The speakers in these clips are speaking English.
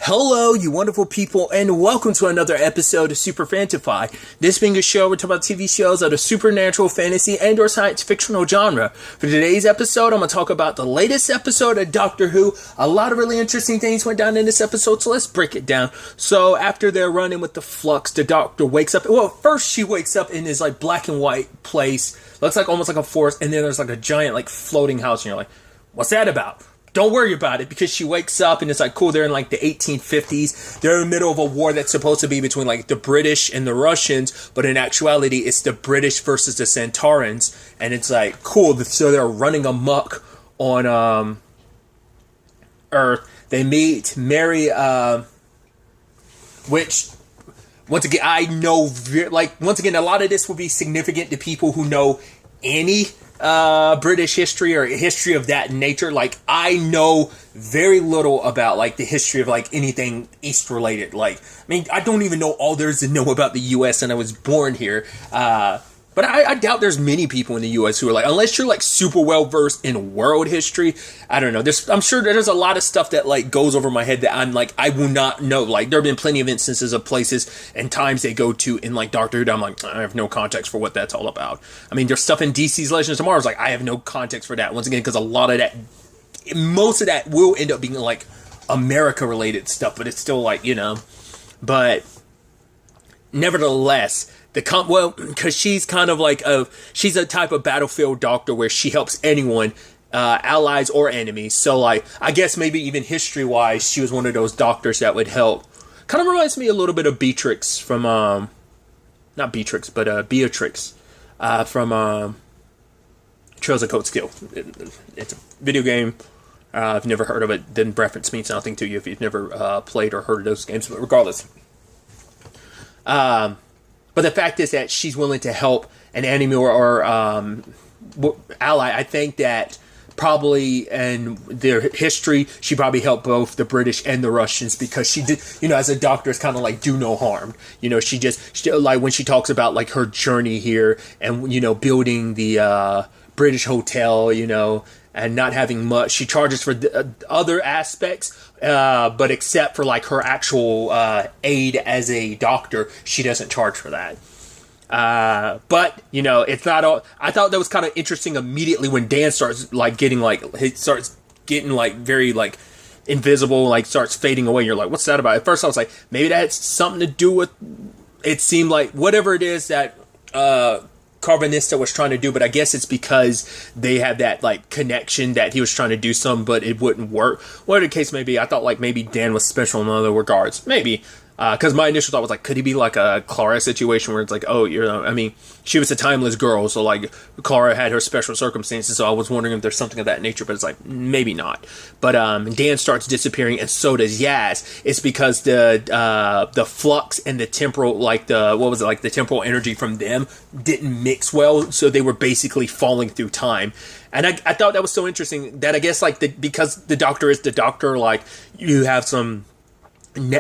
Hello, you wonderful people, and welcome to another episode of Super-Fanta-Fi. This being a show, we're talking about TV shows of the supernatural, fantasy, and or science fictional genre. For today's episode, I'm going to talk about the latest episode of Doctor Who. A lot of really interesting things went down in this episode, so let's break it down. So, after they're running with the flux, the Doctor wakes up. Well, first she wakes up in this, like, black and white place. Looks like almost like a forest, and then there's, like, a giant, like, floating house, and you're like, what's that about? Don't worry about it, because she wakes up and it's like, cool, they're in like the 1850s. They're in the middle of a war that's supposed to be between like the British and the Russians, but in actuality, it's the British versus the Sontarans. And it's like, cool, so they're running amok on Earth. They meet Mary, which, once again, I know, once again, a lot of this will be significant to people who know any British history or history of that nature. Like, I know very little about like the history of like anything East related. Like, I mean, I don't even know all there is to know about the US, and I was born here. But I doubt there's many people in the U.S. who are like, unless you're like super well versed in world history, I don't know. I'm sure there's a lot of stuff that like goes over my head that I'm like, I will not know. Like, there have been plenty of instances of places and times they go to in like Doctor Who that I'm like, I have no context for what that's all about. I mean, there's stuff in DC's Legends of Tomorrow. Like, I have no context for that. Once again, because a lot of that, most of that will end up being like America related stuff, but it's still like, you know, but nevertheless, because she's kind of like she's a type of battlefield doctor where she helps anyone, allies or enemies. So like, I guess maybe even history wise, she was one of those doctors that would help. Kind of reminds me a little bit of Beatrix from, not Beatrix, but Beatrix from Trails of Coatskill. It's a video game. I've never heard of it. Then reference means nothing to you if you've never played or heard of those games. But regardless. But the fact is that she's willing to help an enemy or ally. I think that probably in their history, she probably helped both the British and the Russians, because she did, you know, as a doctor, it's kind of like do no harm. You know, she like when she talks about like her journey here and, you know, building the British hotel, you know, and not having much. She charges for other aspects, but except for like her actual aid as a doctor, she doesn't charge for that. But you know, it's not all. I thought that was kind of interesting immediately when Dan starts like getting like very like invisible, like starts fading away. You're like, what's that about? At first, I was like, maybe that's something to do with. It seemed like whatever it is that Carvanista was trying to do, but I guess it's because they have that like connection that he was trying to do some, but it wouldn't work. Whatever the case may be, I thought like maybe Dan was special in other regards, maybe. Because my initial thought was like, could he be like a Clara situation where it's like, oh, you know, I mean, she was a timeless girl, so like Clara had her special circumstances, so I was wondering if there's something of that nature, but it's like, maybe not. But Dan starts disappearing, and so does Yaz. It's because the flux and the temporal, like the temporal energy from them didn't mix well, so they were basically falling through time. And I thought that was so interesting that I guess like because the Doctor is the Doctor, like you have some.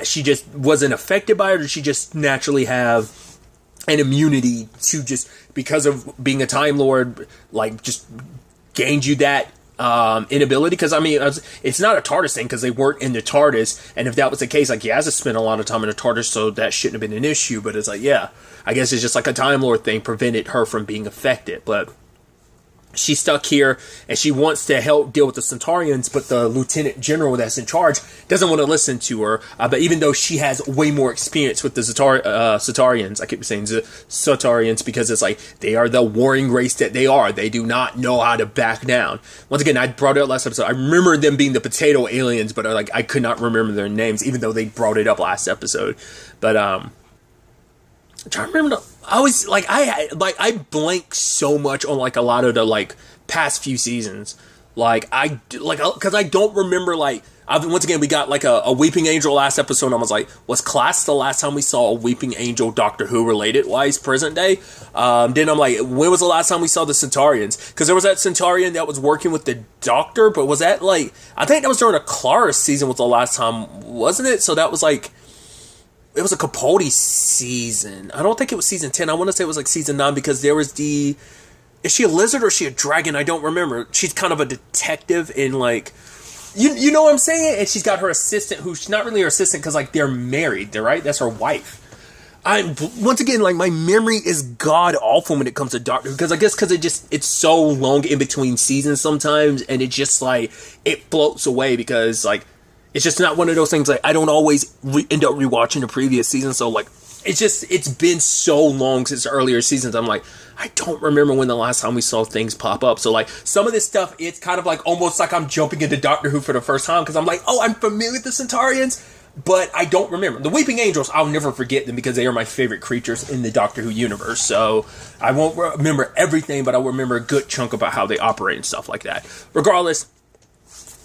She just wasn't affected by it, or she just naturally have an immunity to just because of being a Time Lord, like just gained you that inability. Because I mean, it's not a TARDIS thing because they weren't in the TARDIS, and if that was the case, like Yaz has spent a lot of time in the TARDIS, so that shouldn't have been an issue. But it's like, yeah, I guess it's just like a Time Lord thing prevented her from being affected, but. She's stuck here, and she wants to help deal with the Sontarans, but the Lieutenant General that's in charge doesn't want to listen to her. But even though she has way more experience with the Sontarans, I keep saying Sontarans because it's like they are the warring race that they are. They do not know how to back down. Once again, I brought it up last episode. I remember them being the potato aliens, but like I could not remember their names, even though they brought it up last episode. But I'm trying to remember. I always I blank so much on like a lot of the like past few seasons, because I don't remember like. Once again, we got like a Weeping Angel last episode, and I was like, was Class the last time we saw a Weeping Angel Doctor Who related wise present day? Then I'm like, when was the last time we saw the Sontarans? Because there was that Sontaran that was working with the Doctor, but was that like, I think that was during a Clara season was the last time, wasn't it? So that was like, it was a Capaldi season. I don't think it was season 10. I want to say it was like season 9 because there was is she a lizard or is she a dragon? I don't remember. She's kind of a detective in like You know what I'm saying? And she's got her assistant, who's not really her assistant because like they're married, right? That's her wife. Once again, like, my memory is god awful when it comes to Doctor Who, because I guess because it's so long in between seasons sometimes, and it just like it floats away because like it's just not one of those things like I don't always end up rewatching the previous season, so like it's been so long since the earlier seasons. I'm like, I don't remember when the last time we saw things pop up. So like some of this stuff, it's kind of like almost like I'm jumping into Doctor Who for the first time because I'm like, oh, I'm familiar with the Sontarans, but I don't remember. The Weeping Angels, I'll never forget them because they are my favorite creatures in the Doctor Who universe. So I won't remember everything, but I'll remember a good chunk about how they operate and stuff like that. Regardless,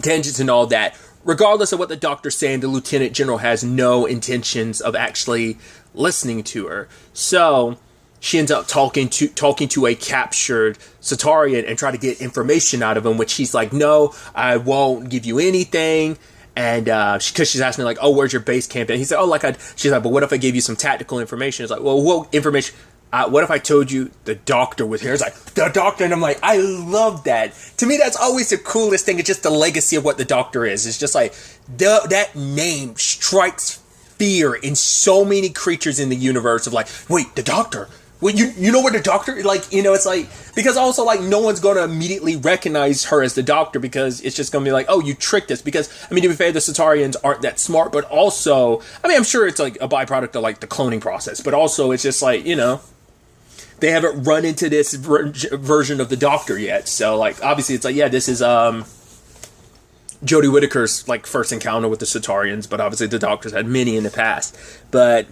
tangents and all that. Regardless of what the Doctor's saying, the Lieutenant General has no intentions of actually listening to her. So she ends up talking to a captured Sontaran and try to get information out of him, which he's like, no, I won't give you anything. And because she's asking like, oh, where's your base camp? And he said, oh, she's like, but what if I gave you some tactical information? It's like, well, what information? What if I told you the Doctor was here? It's like, the Doctor. And I'm like, I love that. To me, that's always the coolest thing. It's just the legacy of what the Doctor is. It's just like, that name strikes fear in so many creatures in the universe of like, wait, the Doctor? Well, you know where the Doctor, like, you know, it's like, because also, like, no one's going to immediately recognize her as the Doctor because it's just going to be like, oh, you tricked us. Because, I mean, to be fair, the Sontarans aren't that smart, but also, I mean, I'm sure it's like a byproduct of, like, the cloning process, but also it's just like, you know, they haven't run into this version of the Doctor yet. So, like, obviously it's like, yeah, this is, Jodie Whittaker's, like, first encounter with the Sontarans, but obviously the Doctor's had many in the past. But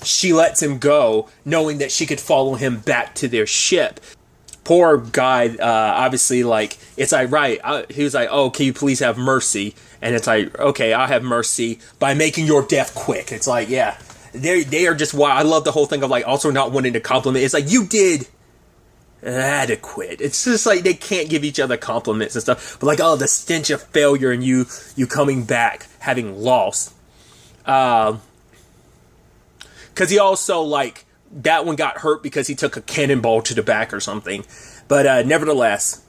she lets him go, knowing that she could follow him back to their ship. Poor guy, obviously, like, it's like, right, he was like, oh, can you please have mercy? And it's like, okay, I'll have mercy by making your death quick. It's like, yeah, they are just wild. I love the whole thing of, like, also not wanting to compliment. It's like, you did adequate. It's just like they can't give each other compliments and stuff. But like, oh, the stench of failure and you coming back having lost. Because he also, like, that one got hurt because he took a cannonball to the back or something. But nevertheless,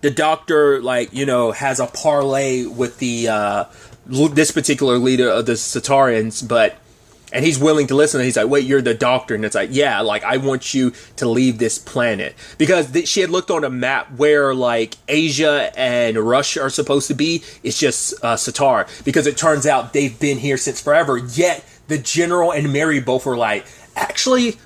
the Doctor, like, you know, has a parlay with the this particular leader of the Sontarans, and he's willing to listen. And he's like, wait, you're the Doctor? And it's like, yeah, like, I want you to leave this planet. Because she had looked on a map where, like, Asia and Russia are supposed to be. It's just Sontar. Because it turns out they've been here since forever. Yet the General and Mary both were like, actually,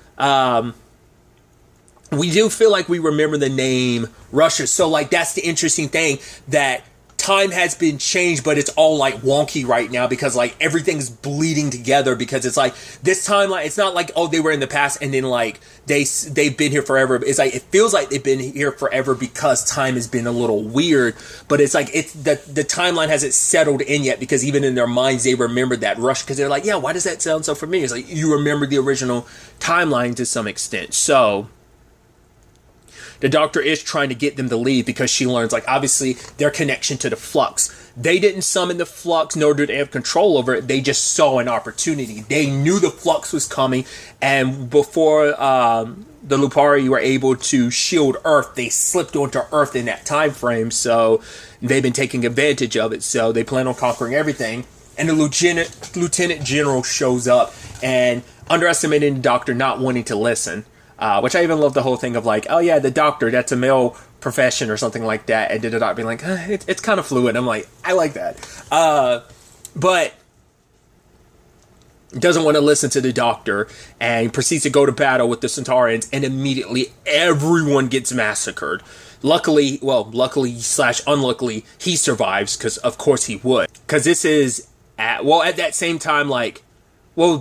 we do feel like we remember the name Russia. So, like, that's the interesting thing, that time has been changed, but it's all, like, wonky right now because, like, everything's bleeding together because it's like, this timeline, it's not like, oh, they were in the past and then, like, they've been here forever. It's like, it feels like they've been here forever because time has been a little weird, but it's like, it's the timeline hasn't settled in yet because even in their minds, they remembered that rush because they're like, yeah, why does that sound so familiar? It's like, you remember the original timeline to some extent. So the Doctor is trying to get them to leave because she learns, like, obviously, their connection to the Flux. They didn't summon the Flux, nor did they have control over it. They just saw an opportunity. They knew the Flux was coming, and before the Lupari were able to shield Earth, they slipped onto Earth in that time frame, so they've been taking advantage of it, so they plan on conquering everything. And the Lieutenant General shows up, and underestimating the Doctor not wanting to listen. Which I even love the whole thing of like, oh yeah, the Doctor, that's a male profession or something like that. And did it not being like, it's kind of fluid. I'm like, I like that. But doesn't want to listen to the Doctor and proceeds to go to battle with the Sontarans, and immediately everyone gets massacred. Luckily / unluckily, he survives because of course he would. Because this is at that same time, like,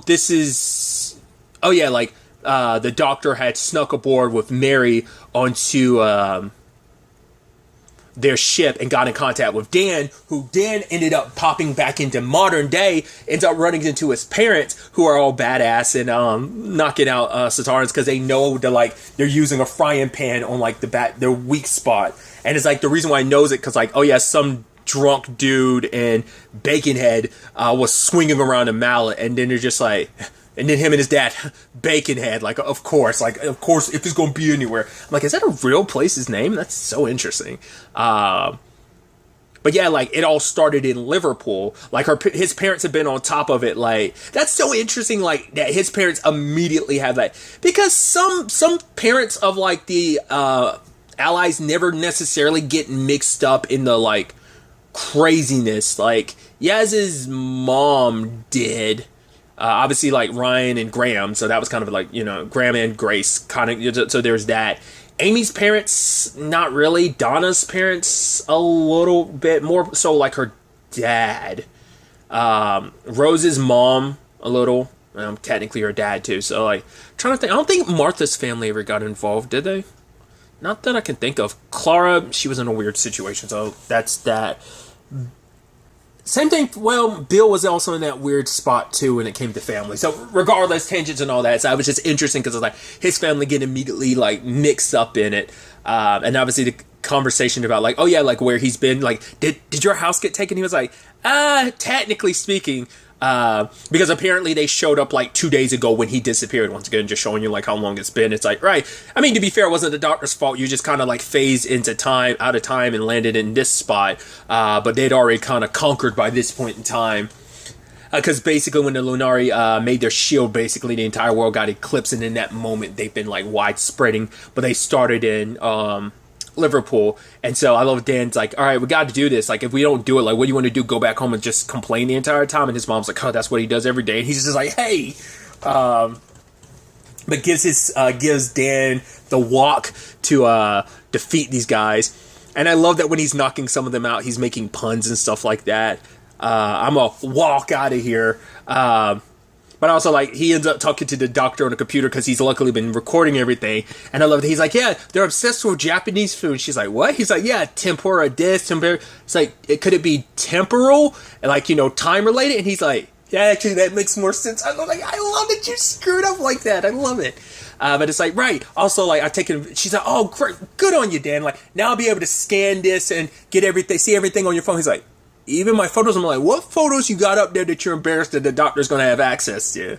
this is, oh yeah, like, the Doctor had snuck aboard with Mary onto their ship and got in contact with Dan, who Dan ended up popping back into modern day, ends up running into his parents, who are all badass and knocking out Sontarans because they know they're using a frying pan on like their weak spot. And it's like, the reason why he knows it because, like, oh yeah, some drunk dude in Baconhead was swinging around a mallet, and then they're just like, and then him and his dad, Baconhead, like, of course, if it's going to be anywhere. I'm like, is that a real place's name? That's so interesting. But yeah, like it all started in Liverpool. Like his parents have been on top of it. Like that's so interesting. Like that his parents immediately have that, because some parents of like the Allies never necessarily get mixed up in the like craziness. Like Yaz's mom did. Obviously, like Ryan and Graham, so that was kind of like, you know, Graham and Grace, kind of. So there's that. Amy's parents, not really. Donna's parents, a little bit more. So like her dad, Rose's mom, a little. Technically her dad too. So like, trying to think. I don't think Martha's family ever got involved, did they? Not that I can think of. Clara, she was in a weird situation, so that's that. Same thing, well, Bill was also in that weird spot, too, when it came to family. So, regardless, tangents and all that, so it was just interesting, because like, his family get immediately, like, mixed up in it. And obviously, the conversation about, like, oh, yeah, like, where he's been, like, did your house get taken? He was like, technically speaking, because apparently they showed up like 2 days ago when he disappeared. Once again, just showing you like how long it's been. It's like, right. I mean, to be fair, it wasn't the doctor's fault. You just kind of like phased into time, out of time, and landed in this spot. But they'd already kind of conquered by this point in time. Because basically when the Lunari made their shield, basically the entire world got eclipsed. And in that moment, they've been like widespreading. But they started in Liverpool. And so I love Dan's like, all right, we got to do this. Like, if we don't do it, like, what do you want to do? Go back home and just complain the entire time? And his mom's like, oh, that's what he does every day. And he's just like, hey. But gives Dan the walk to defeat these guys. And I love that when he's knocking some of them out, he's making puns and stuff like that. I'm gonna walk out of here. But also, like, he ends up talking to the doctor on the computer because he's luckily been recording everything. And I love that he's like, yeah, they're obsessed with Japanese food. She's like, what? He's like, yeah, tempura this, tempura. It's like, could it be temporal? And, like, you know, time related? And he's like, yeah, actually, that makes more sense. I love that you screwed up like that. I love it. But it's like, right. Also, like, I've taken, she's like, oh, great. Good on you, Dan. Like, now I'll be able to scan this and get everything, see everything on your phone. He's like, even my photos, I'm like, what photos you got up there that you're embarrassed that the doctor's going to have access to?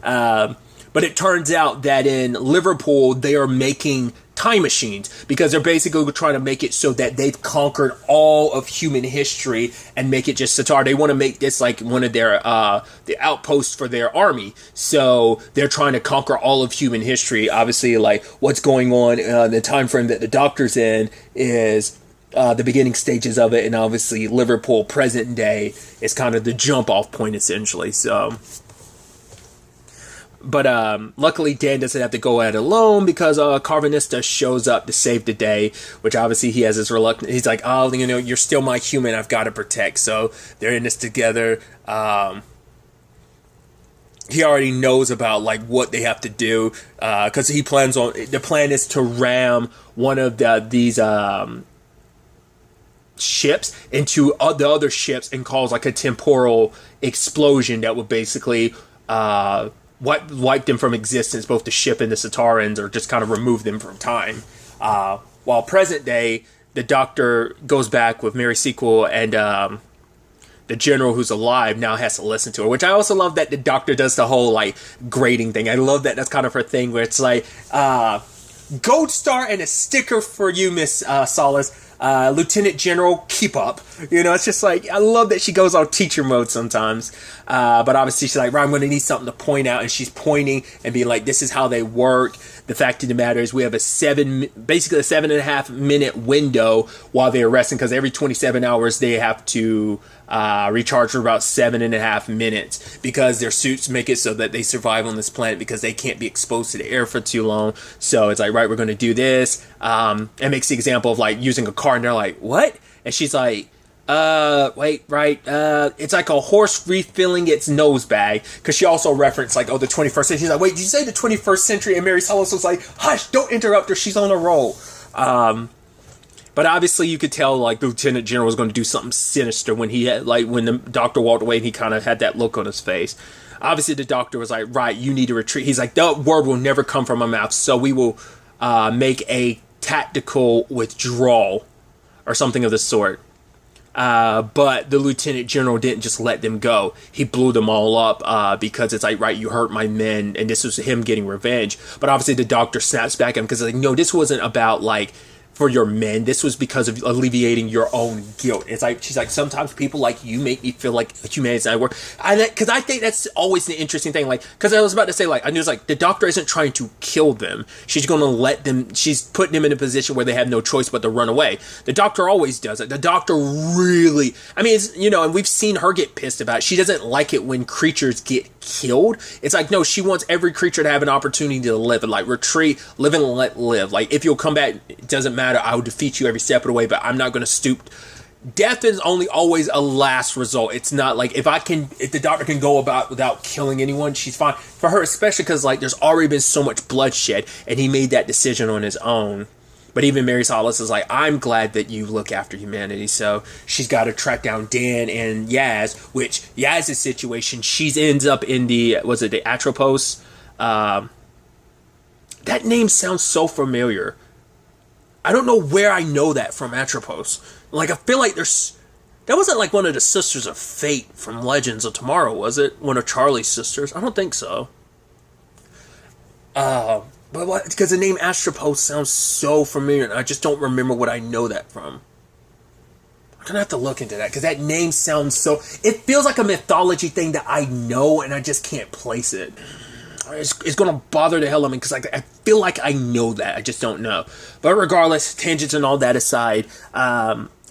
But it turns out that in Liverpool, they are making time machines because they're basically trying to make it so that they've conquered all of human history and make it just Satar. They want to make this like one of their the outposts for their army. So they're trying to conquer all of human history. Obviously, like what's going on, the time frame that the doctor's in is the beginning stages of it, and obviously Liverpool present day is kind of the jump off point essentially. So, but luckily Dan doesn't have to go at it alone because Carvanista shows up to save the day, which obviously he has his reluctance. He's like, oh, you know, you're still my human, I've got to protect. So they're in this together. He already knows about like what they have to do because he plans on, the plan is to ram one of these ships into the other ships and cause like a temporal explosion that would basically wipe them from existence, both the ship and the Sontarans, or just kind of remove them from time. While present day, the doctor goes back with Mary Sequel, and the general who's alive now has to listen to her, which I also love that the doctor does the whole like grading thing. I love that that's kind of her thing where it's like gold star and a sticker for you, Miss Solace. Lieutenant General, keep up. You know, it's just like, I love that she goes on teacher mode sometimes. But obviously she's like, right, I'm going to need something to point out. And she's pointing and being like, this is how they work. The fact of the matter is we have basically a 7.5 minute window while they're resting, because every 27 hours they have to recharge for about 7.5 minutes because their suits make it so that they survive on this planet because they can't be exposed to the air for too long. So it's like, right, we're going to do this. It makes the example of like using a car, and they're like, what? And she's like, wait, right, it's like a horse refilling its nose bag, because she also referenced like, oh, the 21st century. She's like, wait, did you say the 21st century? And Mary Solis was like, hush, don't interrupt her, she's on a roll. But obviously you could tell like the Lieutenant General was going to do something sinister when he had, like, when the doctor walked away and he kind of had that look on his face. Obviously the doctor was like, right, you need to retreat. He's like, that word will never come from my mouth, so we will make a tactical withdrawal or something of the sort. But the Lieutenant General didn't just let them go. He blew them all up because it's like, right, you hurt my men, and this was him getting revenge. But obviously the doctor snaps back at him because like, no, this wasn't about like for your men. This was because of alleviating your own guilt. It's like, she's like, sometimes people like you make me feel like humanity's not work. Because I think that's always the interesting thing. Like, because I was about to say, like, I was like, the doctor isn't trying to kill them. She's going to let them, she's putting them in a position where they have no choice but to run away. The doctor always does it. The doctor really, I mean, it's, you know, and we've seen her get pissed about it. She doesn't like it when creatures get killed. It's like, no, she wants every creature to have an opportunity to live and like retreat, live and let live. Like, if you'll come back, it doesn't matter. I will defeat you every step of the way, but I'm not going to stoop. Death is only always a last result. It's not like if the doctor can go about without killing anyone, she's fine. For her, especially because like there's already been so much bloodshed, and he made that decision on his own. But even Mary Solace is like, I'm glad that you look after humanity. So she's got to track down Dan and Yaz, which Yaz's situation, she ends up in the Atropos? That name sounds so familiar. I don't know where I know that from, Atropos. Like, I feel like that wasn't like one of the Sisters of Fate from Legends of Tomorrow, was it? One of Charlie's sisters? I don't think so. But what? Because the name Atropos sounds so familiar, and I just don't remember what I know that from. I'm gonna have to look into that, because that name sounds so... It feels like a mythology thing that I know, and I just can't place it. It's gonna bother the hell out of me, because I feel like I know that. I just don't know. But regardless, tangents and all that aside,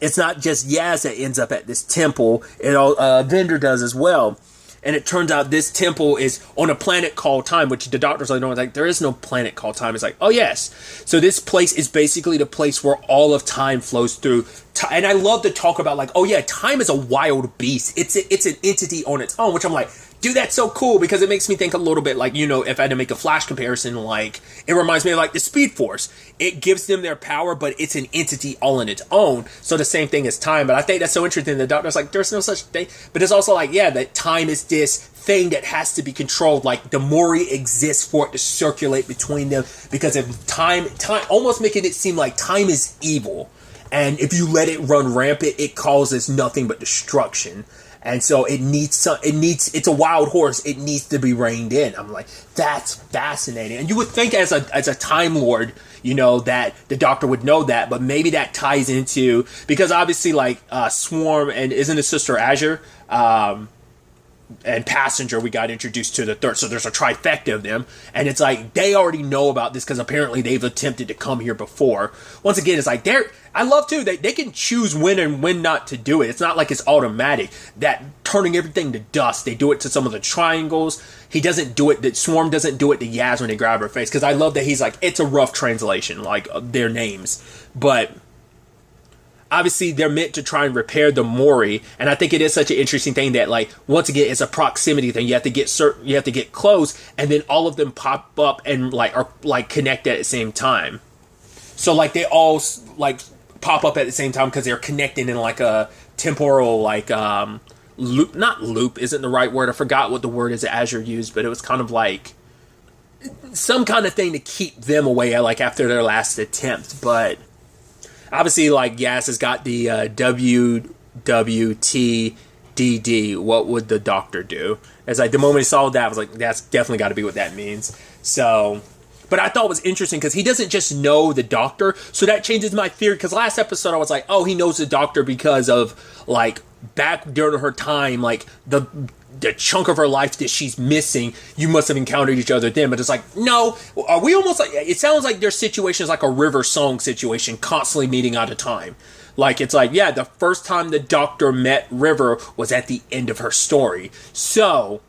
it's not just Yaz that ends up at this temple. Vendor does as well. And it turns out this temple is on a planet called Time, which the doctors are like, there is no planet called Time. It's like, oh yes. So this place is basically the place where all of time flows through. And I love to talk about like, oh yeah, time is a wild beast. It's an entity on its own, which I'm like, dude, that's so cool, because it makes me think a little bit like, you know, if I had to make a Flash comparison, like, it reminds me of like the Speed Force. It gives them their power, but it's an entity all on its own. So the same thing as time. But I think that's so interesting. The doctor's like, there's no such thing. But it's also like, yeah, that time is this thing that has to be controlled. Like, the Mori exists for it to circulate between them, because if time almost making it seem like time is evil. And if you let it run rampant, it causes nothing but destruction. And so it's a wild horse. It needs to be reined in. I'm like, that's fascinating. And you would think as a Time Lord, you know, that the doctor would know that, but maybe that ties into, because obviously like Swarm and isn't his sister Azure, and Passenger, we got introduced to the third, so there's a trifecta of them, and it's like they already know about this because apparently they've attempted to come here before. Once again, it's like I love too, they can choose when and when not to do it. It's not like it's automatic, that turning everything to dust. They do it to some of the triangles. He doesn't do it, that Swarm doesn't do it to Yaz when they grab her face, because I love that he's like, it's a rough translation, like their names, but obviously they're meant to try and repair the Mori, and I think it is such an interesting thing that, like, once again, it's a proximity thing. You have to get close, and then all of them pop up and like are like connected at the same time. So like they all like pop up at the same time because they're connecting in like a temporal like loop. Not loop isn't the right word. I forgot what the word is that Azure used, but it was kind of like some kind of thing to keep them away, like after their last attempt, but. Obviously, like, Yas has got the WWTDD. What would the doctor do? It's like, the moment he saw that, I was like, that's definitely got to be what that means. So, but I thought it was interesting because he doesn't just know the doctor. So that changes my theory. Because last episode, I was like, oh, he knows the doctor because of, like, back during her time, like, the chunk of her life that she's missing, you must have encountered each other then. But it's like, no, are we almost like, it sounds like their situation is like a River Song situation, constantly meeting out of time. Like, it's like, yeah, the first time the doctor met River was at the end of her story. So,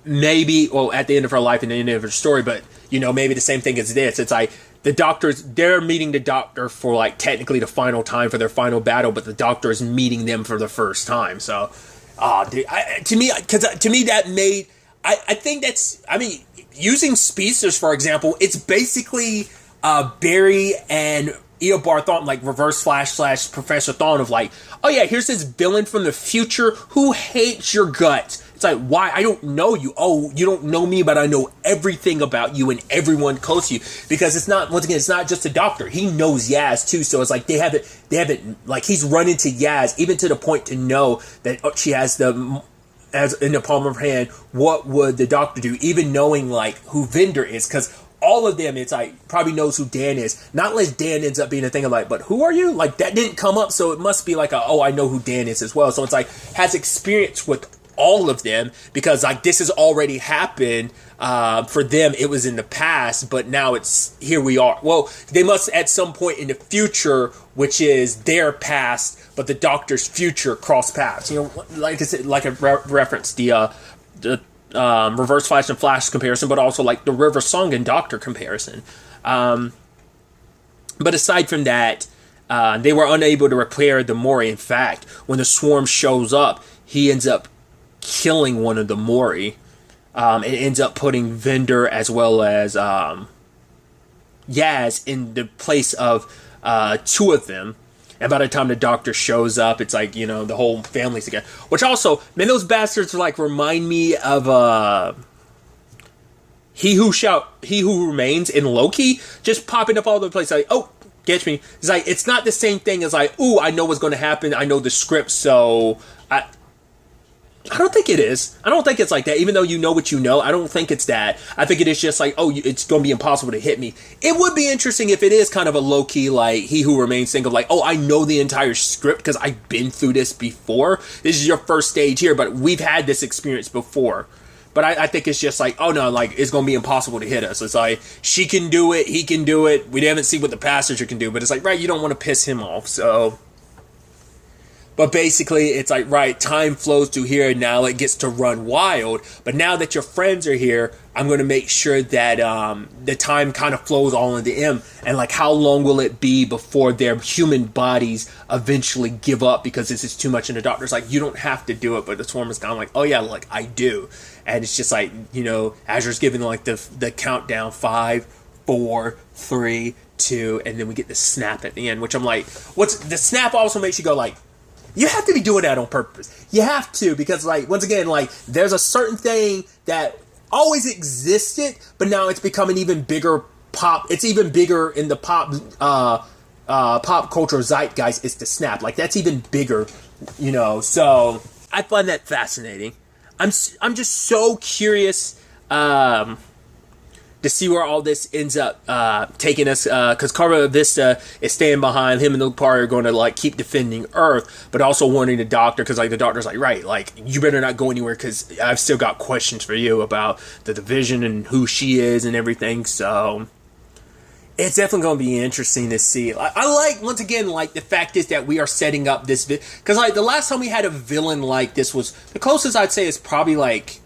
maybe, well, at the end of her life and the end of her story, but, you know, maybe the same thing as this. It's like, they're meeting the doctor for, like, technically the final time for their final battle, but the doctor is meeting them for the first time. So, dude, to me, that made, I think that's, I mean, using speedsters, for example, it's basically Barry and Eobard Thawne, like Reverse Flash / Professor Thawne of like, oh yeah, here's this villain from the future who hates your guts. It's like, why? I don't know you. Oh, you don't know me, but I know everything about you and everyone close to you. Because it's not, once again, it's not just a doctor. He knows Yaz too. So it's like they haven't, like he's run into Yaz even to the point to know that she has as in the palm of her hand, what would the doctor do? Even knowing like who Vendor is. Because all of them, it's like, probably knows who Dan is. Not unless Dan ends up being a thing of like, but who are you? Like, that didn't come up, so it must be like, oh, I know who Dan is as well. So it's like, has experience with all of them, because like, this has already happened. For them, it was in the past, but now it's, here we are. Well, they must at some point in the future, which is their past, but the Doctor's future cross paths. You know, like I said, like I referenced the Reverse Flash and Flash comparison, but also like the River Song and Doctor comparison. But aside from that, they were unable to repair the Mori. In fact, when the swarm shows up, he ends up killing one of the Mori. It ends up putting Vendor as well as Yaz in the place of two of them. And by the time the Doctor shows up, it's like, you know, the whole family's together. Which also, man, those bastards like remind me of He Who Remains in Loki, just popping up all over the place. Like, oh, catch me. It's like, it's not the same thing as like, ooh, I know what's going to happen. I know the script, so I don't think it is. I don't think it's like that. Even though you know what you know, I don't think it's that. I think it is just like, oh, it's going to be impossible to hit me. It would be interesting if it is kind of a low-key, like, He Who Remains thing of like, oh, I know the entire script because I've been through this before. This is your first stage here, but we've had this experience before. But I think it's just like, oh no, like, it's going to be impossible to hit us. It's like, she can do it, he can do it. We haven't seen what the passenger can do, but it's like, right, you don't want to piss him off, so... But basically, it's like, right, time flows to here, and now it gets to run wild. But now that your friends are here, I'm going to make sure that the time kind of flows all into them. And, like, how long will it be before their human bodies eventually give up because this is too much? And the Doctor's like, you don't have to do it. But the Swarm is kind of like, oh, yeah, like, I do. And it's just like, you know, Azure's giving, like, the countdown, 5, 4, 3, 2, and then we get the snap at the end, which I'm like, the snap also makes you go, like, you have to be doing that on purpose. You have to, because, like, once again, like, there's a certain thing that always existed, but now it's become an even bigger pop. It's even bigger in the pop culture zeitgeist. It's the snap. Like, that's even bigger, you know. So I find that fascinating. I'm just so curious to see where all this ends up taking us, because Carva Vista is staying behind. Him and Luke Parr are going to, like, keep defending Earth, but also warning the Doctor, because, like, the Doctor's like, right, like, you better not go anywhere, because I've still got questions for you about the Division and who she is and everything. So it's definitely going to be interesting to see. I like, once again, like, the fact is that we are setting up this, because, like, the last time we had a villain like this was, the closest I'd say is probably, like,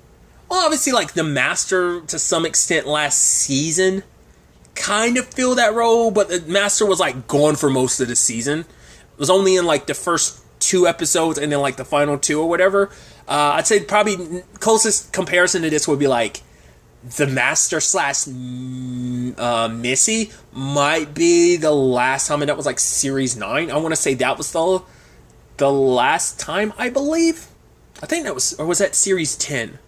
well, obviously, like, the Master, to some extent, last season, kind of filled that role, but the Master was, like, gone for most of the season. It was only in, like, the first 2 episodes, and then, like, the final 2 or whatever. I'd say probably closest comparison to this would be, like, the Master / Missy might be the last time, and that was, like, Series 9. I want to say that was the last time, I believe. I think that was, or was that Series 10?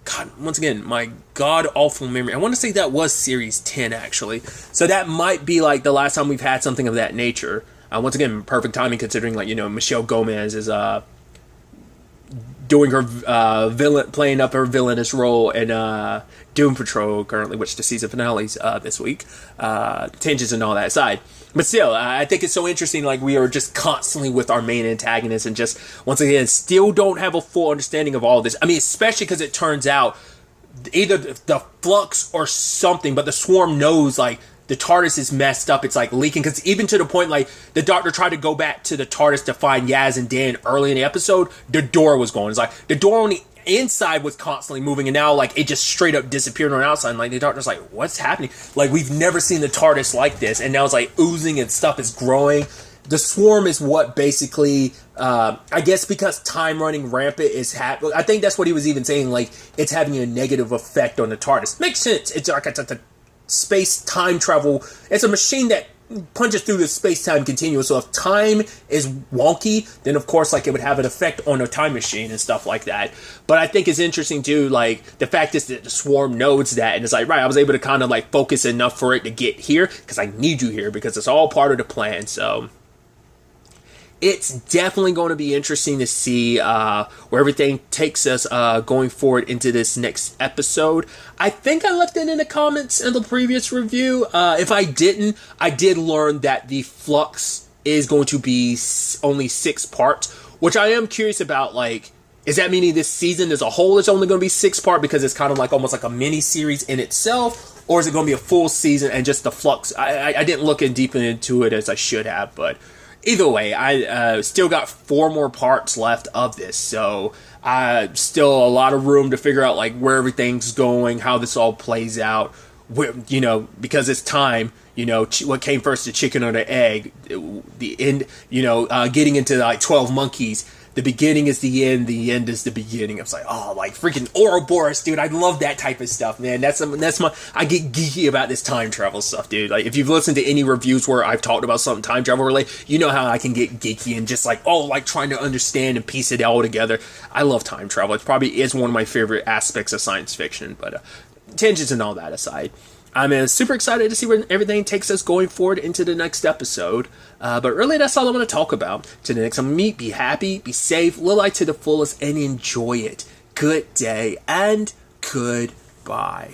God, once again, my god-awful memory. I want to say that was Series 10, actually. So that might be, like, the last time we've had something of that nature. Once again, perfect timing, considering, like, you know, Michelle Gomez is doing her playing up her villainous role in Doom Patrol currently, which the season finale's this week. Tinges and all that aside. But still, I think it's so interesting, like, we are just constantly with our main antagonist and just, once again, still don't have a full understanding of all this. I mean, especially because it turns out either the flux or something, but the Swarm knows, like, the TARDIS is messed up. It's, like, leaking, because even to the point, like, the Doctor tried to go back to the TARDIS to find Yaz and Dan early in the episode, the door was going. It's like, the door on the inside was constantly moving, and now, like, it just straight up disappeared on the outside, and, like, the Doctor's like, what's happening? Like, we've never seen the TARDIS like this, and now it's, like, oozing and stuff is growing. The Swarm is what basically, I guess because time running rampant is happening. I think that's what he was even saying, like, it's having a negative effect on the TARDIS. Makes sense. It's like a space-time travel. It's a machine that punches through the space-time continuum. So if time is wonky, then of course, like, it would have an effect on a time machine and stuff like that. But I think it's interesting too, like, the fact is that the Swarm knows that, and it's like, right, I was able to kind of, like, focus enough for it to get here because I need you here, because it's all part of the plan. So it's definitely going to be interesting to see where everything takes us going forward into this next episode. I think I left it in the comments in the previous review. If I didn't, I did learn that the Flux is going to be only 6 parts, which I am curious about. Like, is that meaning this season as a whole is only going to be 6 part because it's kind of like almost like a mini series in itself, or is it going to be a full season and just the Flux? I didn't look in deep into it as I should have, but either way, I still got 4 more parts left of this, so still a lot of room to figure out like where everything's going, how this all plays out. Where, you know, because it's time. You know, what came first, the chicken or the egg? The end. You know, getting into like 12 Monkeys. The beginning is the end is the beginning. I was like, oh, like freaking Ouroboros, dude. I love that type of stuff, man. That's my. I get geeky about this time travel stuff, dude. Like, if you've listened to any reviews where I've talked about something time travel related, you know how I can get geeky and just like, oh, like trying to understand and piece it all together. I love time travel. It probably is one of my favorite aspects of science fiction. But tangents and all that aside, I'm super excited to see where everything takes us going forward into the next episode. But really, that's all I want to talk about. To the next time, be happy, be safe, live life to the fullest, and enjoy it. Good day and goodbye.